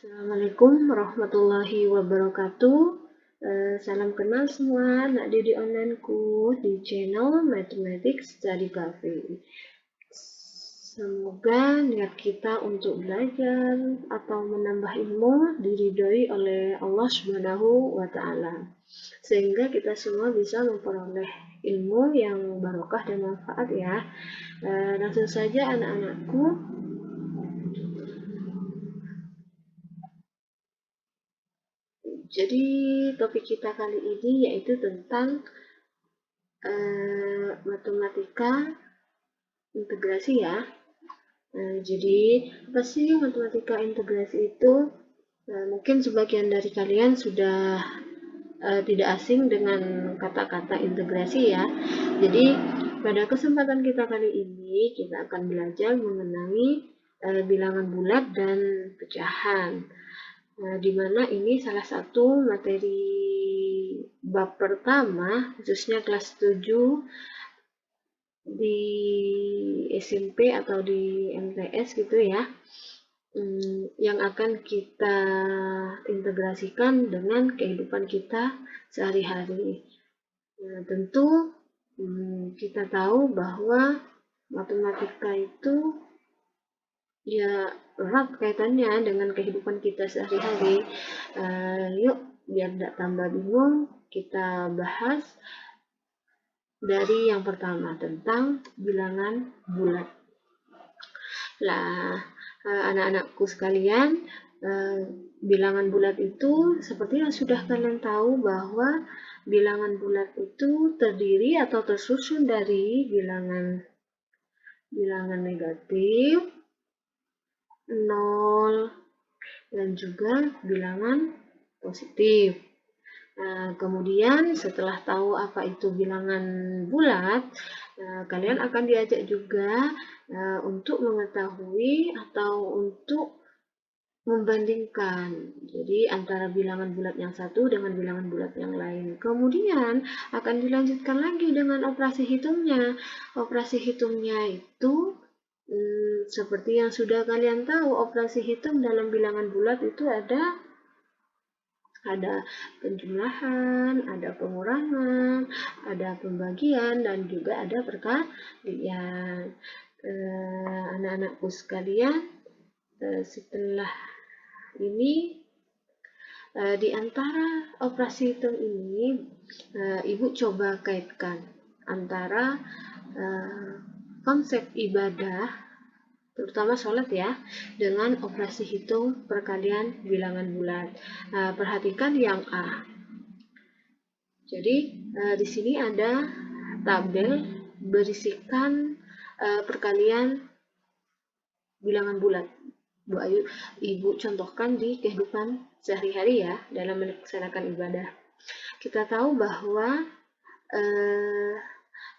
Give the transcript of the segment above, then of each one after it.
Assalamualaikum warahmatullahi wabarakatuh. Salam kenal semua anak didik onlineku di channel Mathematics Study Cafe. Semoga niat kita untuk belajar atau menambah ilmu diridhoi oleh Allah Subhanahu wa Ta'ala, sehingga kita semua bisa memperoleh ilmu yang barokah dan manfaat ya. Langsung saja anak-anakku. Jadi topik kita kali ini yaitu tentang matematika integrasi ya. Jadi apa sih matematika integrasi itu? Mungkin sebagian dari kalian sudah tidak asing dengan kata-kata integrasi ya. Jadi pada kesempatan kita kali ini kita akan belajar mengenai bilangan bulat dan pecahan. Di mana ini salah satu materi bab pertama, khususnya kelas 7 di SMP atau di MTS gitu ya, yang akan kita integrasikan dengan kehidupan kita sehari-hari. Tentu kita tahu bahwa matematika itu ya erat kaitannya dengan kehidupan kita sehari-hari. Yuk, biar tidak tambah bingung, kita bahas dari yang pertama tentang bilangan bulat. Lah, anak-anakku sekalian, bilangan bulat itu seperti yang sudah kalian tahu bahwa bilangan bulat itu terdiri atau tersusun dari bilangan negatif, 0, dan juga bilangan positif. Nah, kemudian setelah tahu apa itu bilangan bulat, kalian akan diajak juga untuk mengetahui atau untuk membandingkan. Jadi antara bilangan bulat yang satu dengan bilangan bulat yang lain. Kemudian akan dilanjutkan lagi dengan operasi hitungnya. Operasi hitungnya itu seperti yang sudah kalian tahu, operasi hitung dalam bilangan bulat itu ada penjumlahan, ada pengurangan, ada pembagian, dan juga ada perkalian. Anak-anakku sekalian, setelah ini di antara operasi hitung ini, Ibu coba kaitkan antara konsep ibadah, terutama sholat ya, dengan operasi hitung perkalian bilangan bulat. Perhatikan yang A. Jadi di sini ada tabel berisikan perkalian bilangan bulat. Bu Ayu, Ibu contohkan di kehidupan sehari-hari ya, dalam melaksanakan ibadah. Kita tahu bahwa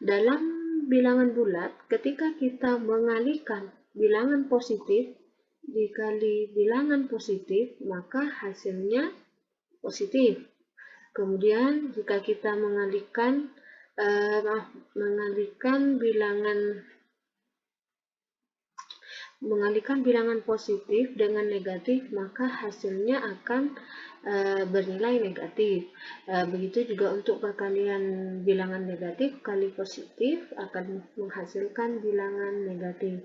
dalam bilangan bulat, ketika kita mengalihkan bilangan positif dikali bilangan positif, maka hasilnya positif. Kemudian jika kita mengalihkan bilangan positif dengan negatif, maka hasilnya akan bernilai negatif. Begitu juga untuk perkalian bilangan negatif kali positif akan menghasilkan bilangan negatif.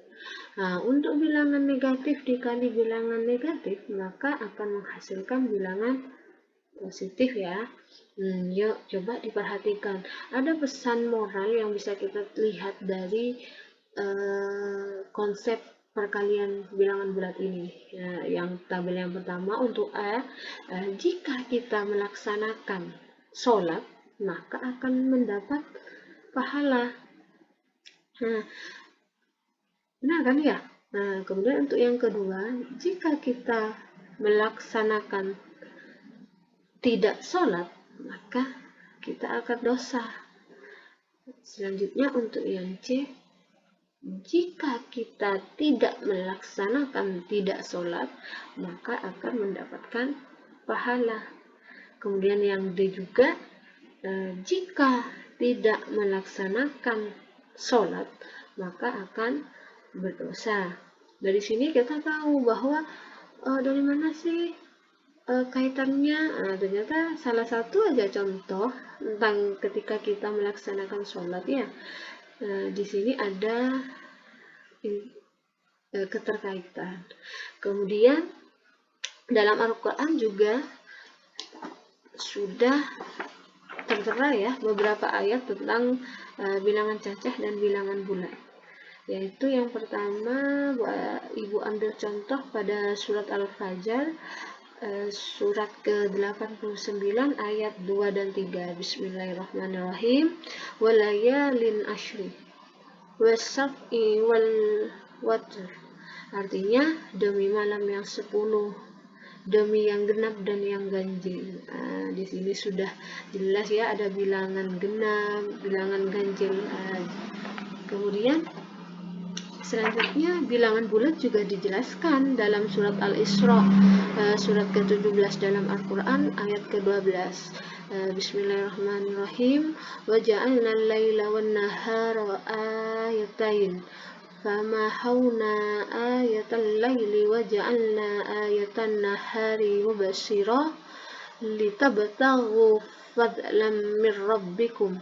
Untuk bilangan negatif dikali bilangan negatif, maka akan menghasilkan bilangan positif ya. Yuk coba diperhatikan. Ada pesan moral yang bisa kita lihat dari konsep perkalian bilangan bulat ini. Yang tabel yang pertama untuk A, jika kita melaksanakan sholat, maka akan mendapat pahala. Benar kan ya? Kemudian untuk yang kedua, jika kita melaksanakan tidak sholat, maka kita akan dosa. Selanjutnya untuk yang C, jika kita tidak melaksanakan tidak sholat, maka akan mendapatkan pahala. Kemudian yang D juga, jika tidak melaksanakan sholat, maka akan berdosa. Dari sini kita tahu bahwa Dari mana sih kaitannya? Ternyata salah satu aja contoh tentang ketika kita melaksanakan sholat ya. Di sini ada keterkaitan. Kemudian dalam Al-Quran juga sudah tertera ya beberapa ayat tentang bilangan cacah dan bilangan bulat. Yaitu yang pertama, Ibu ambil contoh pada surat Al-Fajr, surat ke-89 ayat 2 dan 3. Bismillahirrahmanirrahim. Walayalin ashri wasaf'i wal watr. Artinya demi malam yang 10, demi yang genap dan yang ganjil. Di sini sudah jelas ya, ada bilangan genap, bilangan ganjil. Kemudian selanjutnya bilangan bulat juga dijelaskan dalam surat Al-Isra, surat ke-17 dalam Al-Quran ayat ke-12. Bismillahirrahmanirrahim. Wa ja'alna al-laila wan nahara ayatain famahawna ayatal laili wa ja'alna ayatan nahari mubashshira litabtaghu fadlan min rabbikum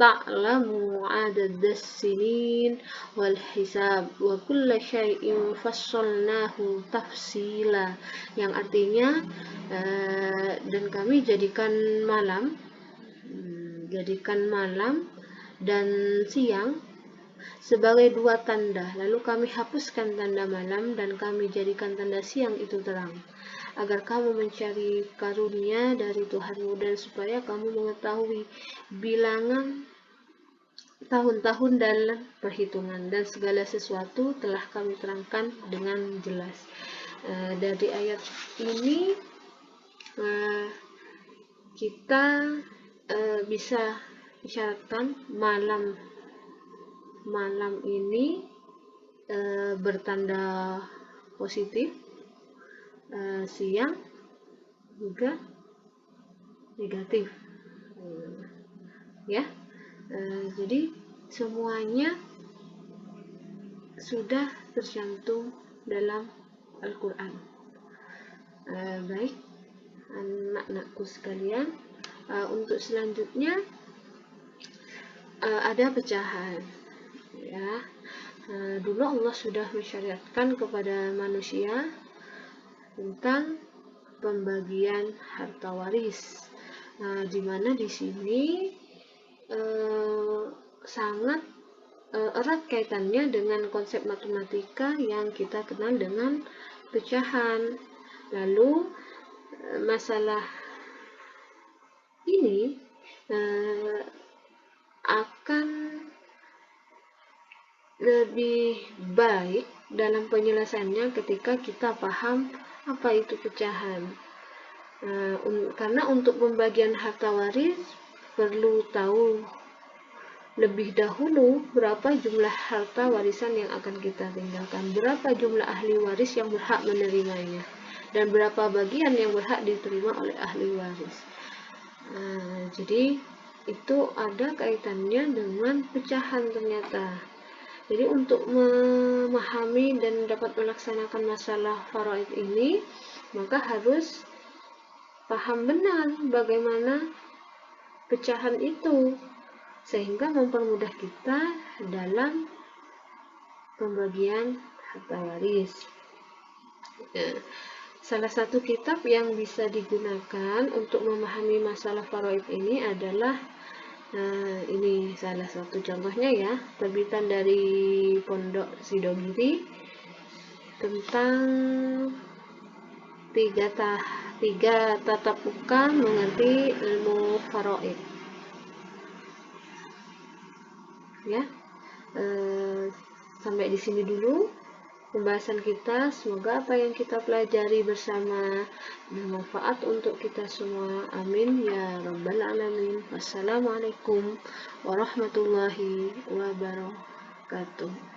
ta'lamu adadas sinin wal hisab wa kulla syai'in fassalnahu tafsila, yang artinya dan kami jadikan malam dan siang sebagai dua tanda, lalu kami hapuskan tanda malam dan kami jadikan tanda siang itu terang, agar kamu mencari karunia dari Tuhanmu dan supaya kamu mengetahui bilangan tahun-tahun dalam perhitungan, dan segala sesuatu telah kami terangkan dengan jelas. Dari ayat ini kita bisa isyaratkan malam ini bertanda positif, siang juga negatif ya. Jadi semuanya sudah tercantum dalam Al-Quran. Baik anak-anakku sekalian, untuk selanjutnya ada pecahan ya. Dulu Allah sudah mensyariatkan kepada manusia tentang pembagian harta waris, di mana di sini sangat erat kaitannya dengan konsep matematika yang kita kenal dengan pecahan. Lalu masalah ini akan lebih baik dalam penyelesaiannya ketika kita paham apa itu pecahan. Karena untuk pembagian harta waris perlu tahu lebih dahulu berapa jumlah harta warisan yang akan kita tinggalkan, berapa jumlah ahli waris yang berhak menerimanya, dan berapa bagian yang berhak diterima oleh ahli waris. Jadi itu ada kaitannya dengan pecahan ternyata. Jadi untuk memahami dan dapat melaksanakan masalah faraid ini, maka harus paham benar bagaimana pecahan itu, sehingga mempermudah kita dalam pembagian harta waris. Salah satu kitab yang bisa digunakan untuk memahami masalah faraid ini adalah ini salah satu contohnya ya, terbitan dari Pondok Sidogiri tentang tiga tatap muka mengerti ilmu faraid ya. Sampai di sini dulu pembahasan kita. Semoga apa yang kita pelajari bersama bermanfaat untuk kita semua. Amin ya rabbal alamin. Wassalamualaikum warahmatullahi wabarakatuh.